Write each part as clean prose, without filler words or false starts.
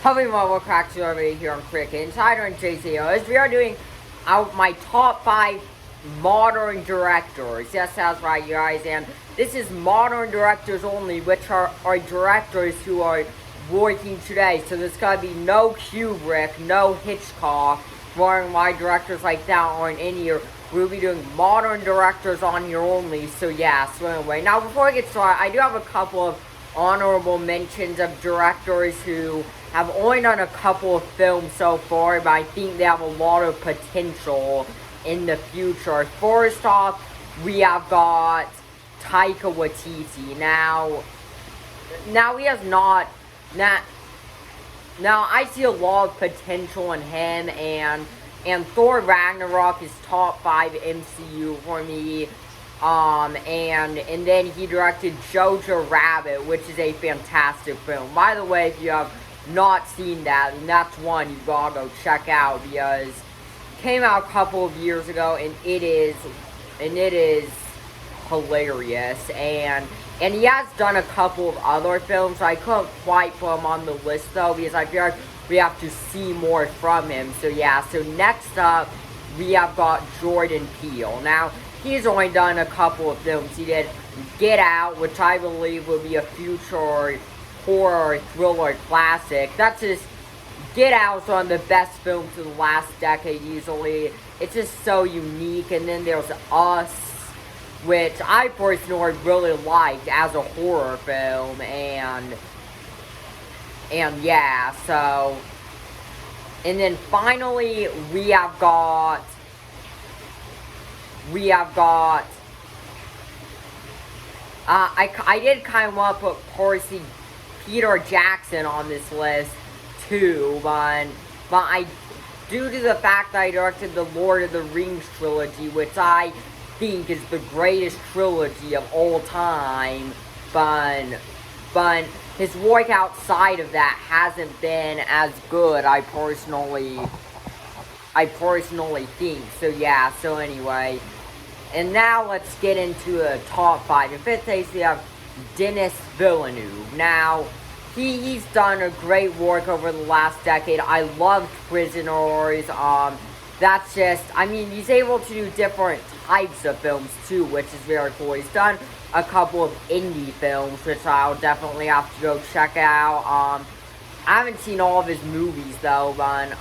Hello, welcome back to everybody here on Cricket Insider and JCOs. We are doing my top 5 modern directors. Yes, that's right, you guys. And this is modern directors only, which are directors who are working today. So there's gotta be no Kubrick, no Hitchcock, foreign wide directors like that aren't in here. We'll be doing modern directors on here only. So yeah, so anyway. Now before I get started, I do have a couple of honorable mentions of directors who have only done a couple of films so far, but I think they have a lot of potential in the future. First off, we have got Taika Waititi. Now he has not. Now I see a lot of potential in him, and Thor Ragnarok is top 5 MCU for me. And then he directed Jojo Rabbit, which is a fantastic film. By the way, if you have not seen that, and that's one you gotta go check out, because it came out a couple of years ago, and it is hilarious. And he has done a couple of other films. I couldn't quite put him on the list though, because I feel like we have to see more from him. So yeah, so next up we have got Jordan Peele. Now he's only done a couple of films. He did Get Out, which I believe will be a future horror thriller classic. That's just, Get Out is one of the best films of the last decade easily. It's just so unique. And then there's Us, which I personally really liked as a horror film. And yeah, so. And then finally, we have got I did kind of want to put Peter Jackson on this list too, but due to the fact that I directed the Lord of the Rings trilogy, which I think is the greatest trilogy of all time, but his work outside of that hasn't been as good, I personally think. So yeah, so anyway. And now let's get into the top 5. In 5th place we have Denis Villeneuve. Now, he's done a great work over the last decade. I loved Prisoners. That's just, I mean, he's able to do different types of films too, which is very cool. He's done a couple of indie films, which I'll definitely have to go check out. I haven't seen all of his movies though, but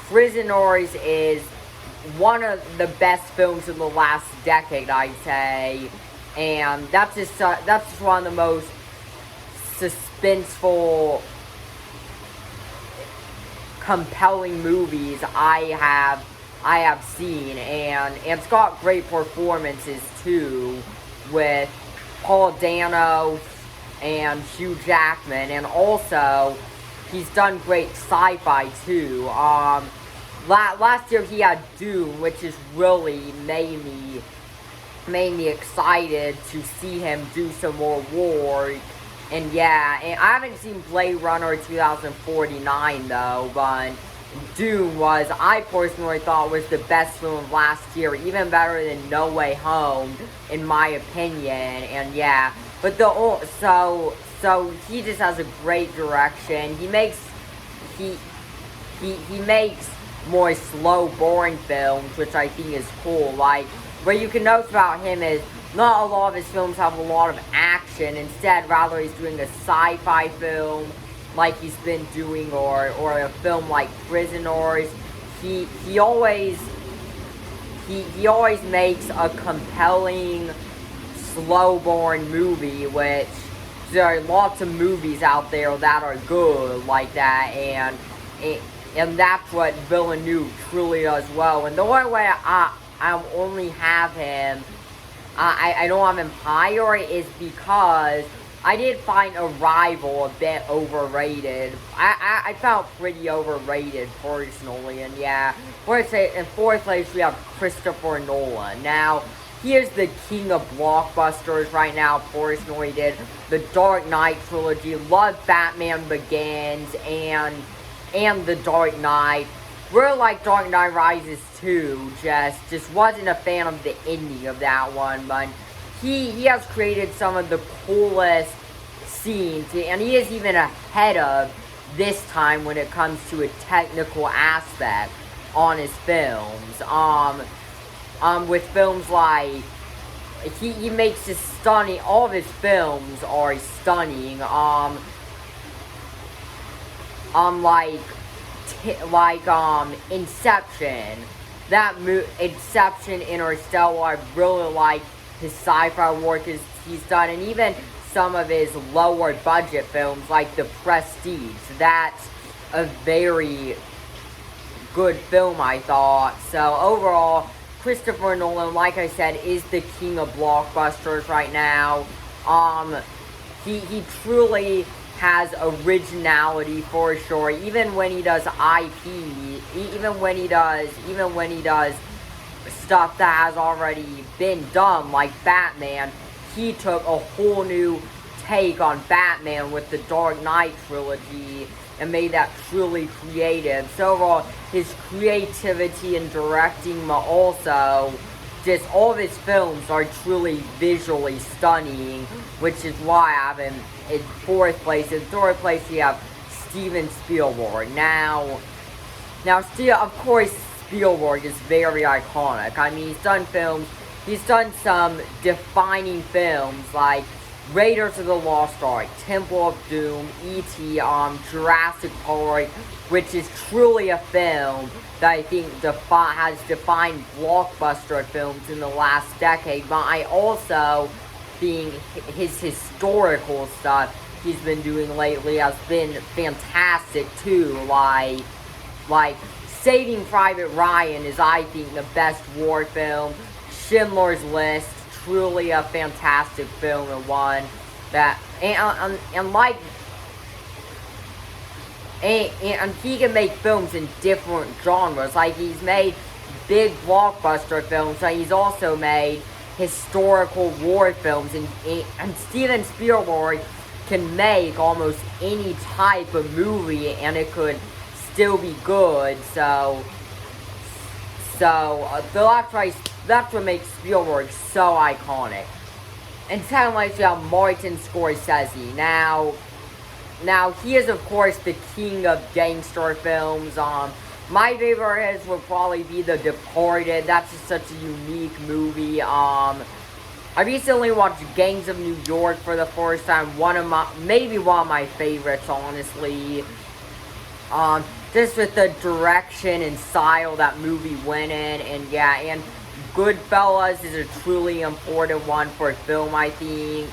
Prisoners is one of the best films in the last decade, I'd say, and that's just one of the most suspenseful, compelling movies I have seen, and it's got great performances too, with Paul Dano and Hugh Jackman, and also he's done great sci-fi too. Last year he had Dune, which has really made me excited to see him do some more work. And yeah, and I haven't seen Blade Runner 2049 though, but Dune was, I personally thought, was the best film last year, even better than No Way Home, in my opinion. And yeah, but so he just has a great direction. He makes more slow, boring films, which I think is cool. Like, what you can notice about him is not a lot of his films have a lot of action. Instead, rather he's doing a sci-fi film like he's been doing, or a film like Prisoners. He always makes a compelling, slow, boring movie, which there are lots of movies out there that are good like that, and that's what Villeneuve truly does well. And the only way I only have him, I don't have him higher, is because I did find Arrival a bit overrated. I felt pretty overrated personally, and yeah. Let's say in 4th place we have Christopher Nolan. Now, he is the king of blockbusters right now. Personally, did the Dark Knight trilogy, loved Batman Begins, and The Dark Knight. Really like Dark Knight Rises too, just wasn't a fan of the ending of that one, but he has created some of the coolest scenes, and he is even ahead of this time when it comes to a technical aspect on his films. With films like, he makes this stunning, all of his films are stunning, Inception, Inception, Interstellar, I really like his sci-fi work he's done, and even some of his lower budget films like The Prestige. That's a very good film, I thought. So overall, Christopher Nolan, like I said, is the king of blockbusters right now. He truly has originality for sure. Even when he does IP, even when he does stuff that has already been done, like Batman, he took a whole new take on Batman with the Dark Knight trilogy and made that truly creative. So overall, his creativity in directing, but also just all of his films are truly visually stunning, which is why I have him in 4th place. In 3rd place, you have Steven Spielberg. Now, of course, Spielberg is very iconic. I mean, he's done some defining films like Raiders of the Lost Ark, Temple of Doom, E.T., Jurassic Park, which is truly a film that I think has defined blockbuster films in the last decade. But I also think his historical stuff he's been doing lately has been fantastic too. Like Saving Private Ryan is, I think, the best war film. Schindler's List, truly a fantastic film, and one that and he can make films in different genres. Like, he's made big blockbuster films, but he's also made historical war films, and Steven Spielberg can make almost any type of movie and it could still be good. So that's what makes Spielberg so iconic. And second place, we have Martin Scorsese. Now he is, of course, the king of gangster films. My favorite of his would probably be The Departed. That's just such a unique movie. I recently watched Gangs of New York for the first time. Maybe one of my favorites, honestly. Just with the direction and style that movie went in, and Goodfellas is a truly important one for film, I think.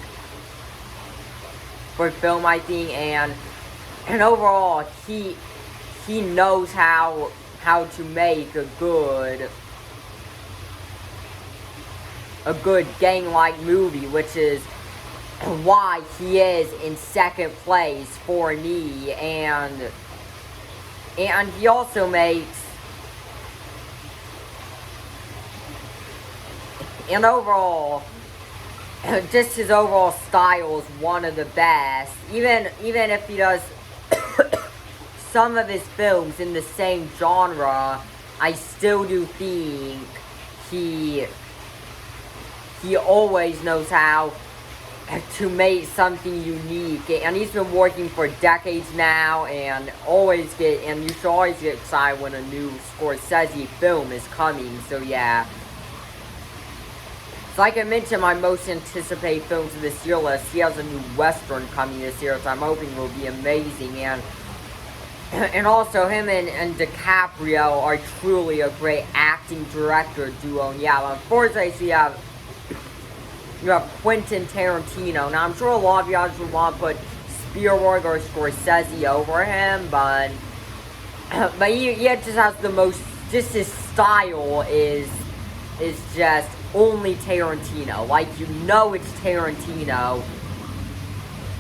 And overall, he knows how to make a good gang-like movie, which is why he is in 2nd place for me. And he also makes, and overall, just his overall style is one of the best. Even if he does some of his films in the same genre, I still do think he always knows how to make something unique, and he's been working for decades now, and you should always get excited when a new Scorsese film is coming. So yeah. So like I mentioned, my most anticipated films of this year list, he has a new Western coming this year, so I'm hoping it will be amazing. And also, him and DiCaprio are truly a great acting-director duo. And yeah, unfortunately, you have Quentin Tarantino. Now, I'm sure a lot of you guys would want to put Spielberg or Scorsese over him, but he just has the most, just his style is just only Tarantino. Like, you know it's Tarantino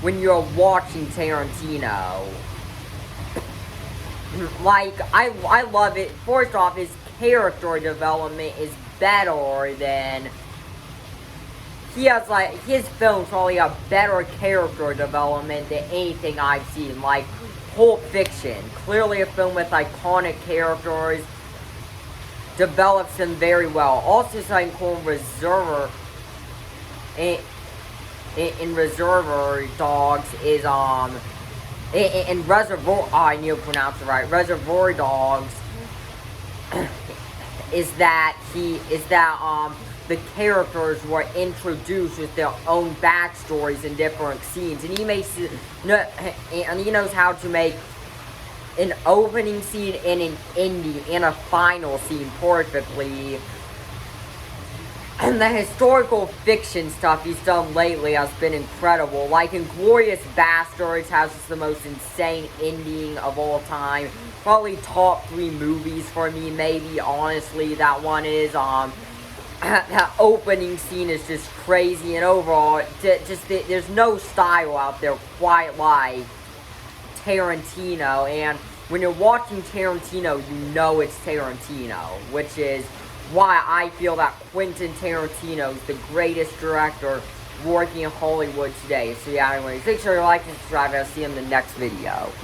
when you're watching Tarantino. Like, I love it. First off, his character development is better than, his films probably have better character development than anything I've seen. Like, Pulp Fiction, clearly a film with iconic characters, develops them very well. Also, something called Reservoir, in Reservoir Dogs is in Reservoir, I knew to pronounce it right, Reservoir Dogs, is that the characters were introduced with their own backstories in different scenes, and he knows how to make an opening scene and an ending and a final scene perfectly. And the historical fiction stuff he's done lately has been incredible. Like Inglourious Basterds has just the most insane ending of all time. Probably top 3 movies for me, maybe, honestly. That one is, that opening scene is just crazy. And overall, there's no style out there quite like Tarantino. And when you're watching Tarantino, you know it's Tarantino, which is why I feel that Quentin Tarantino is the greatest director working in Hollywood today. So yeah, anyways, make sure you like and subscribe, and I'll see you in the next video.